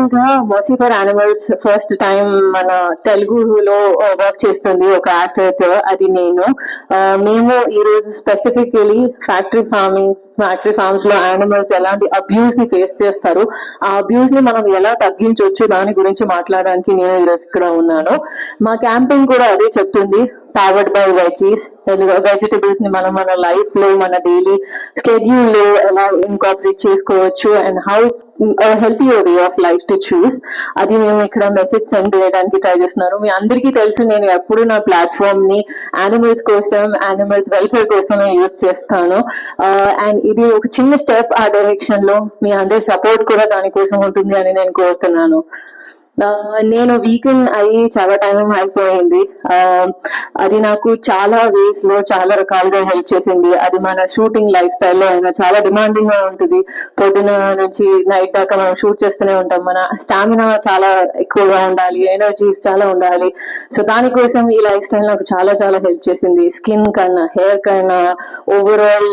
Recent గా mercy for animals first time మన తెలుగులో వర్క్ చేస్తుంది ఒక యాక్టర్ తో, అది నేను. మేము ఈ రోజు స్పెసిఫికలీ ఫ్యాక్టరీ ఫార్మ్స్ లో యానిమల్స్ ఎలాంటి అబ్యూస్ ని ఫేస్ చేస్తారు, ఆ అబ్యూస్ ని మనం ఎలా తగ్గించవచ్చు దాని గురించి మాట్లాడడానికి నేను ఈ రోజు ఇక్కడ ఉన్నాను. మా క్యాంపెయిన్ కూడా అదే చెప్తుంది, పవర్డ్ బై వెజీస్. వెజిటబుల్స్ ని మనం మన లైఫ్ లో మన డైలీ స్కెడ్యూల్ లో ఎలా ఇన్కార్పొరేట్ చేసుకోవచ్చు and how it's healthy way of life to choose, అది మేము ఇక్కడ మెసేజ్ సెండ్ చేయడానికి ట్రై చేస్తున్నాను. మీ అందరికీ తెలుసు నేను ఎప్పుడు నా ప్లాట్ఫామ్ ని యానిమల్స్ కోసం, యానిమల్స్ వెల్ఫేర్ కోసమే యూజ్ చేస్తాను. అండ్ ఇది ఒక చిన్న స్టెప్ ఆ డైరెక్షన్ లో, మీ అందరి సపోర్ట్ కూడా దానికోసం ఉంటుంది అని నేను కోరుతున్నాను. నేను వీకెండ్ అయ్యి చాలా టైం అయిపోయింది. అది నాకు చాలా వేస్ లో చాలా రకాలుగా హెల్ప్ చేసింది. అది మన షూటింగ్ లైఫ్ స్టైల్లో అయినా చాలా డిమాండింగ్ గా ఉంటుంది. పొద్దున నుంచి నైట్ దాకా మనం షూట్ చేస్తూనే ఉంటాం. మన స్టామినా చాలా ఎక్కువగా ఉండాలి, ఎనర్జీస్ చాలా ఉండాలి. సో దానికోసం ఈ లైఫ్ స్టైల్ నాకు చాలా చాలా హెల్ప్ చేసింది. స్కిన్ కన్నా, హెయిర్ కన్నా, ఓవరాల్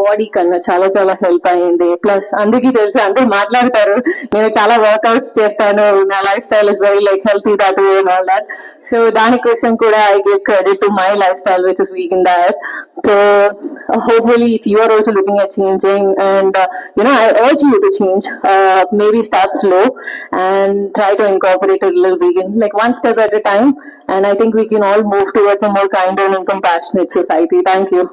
బాడీ కన్నా చాలా చాలా హెల్ప్ అయ్యింది. ప్లస్ అందరికీ తెలిసి అందరూ మాట్లాడతారు నేను చాలా వర్కౌట్స్ చేస్తాను, నా life style is very like healthy that way and all that. So దానికోసం కూడా I give credit to my lifestyle which is vegan diet. So hopefully if you are also looking at changing and I urge you to change, maybe start slow and try to incorporate a little vegan, like one step at a time, and I think we can all move towards a more kinder and compassionate society. Thank you.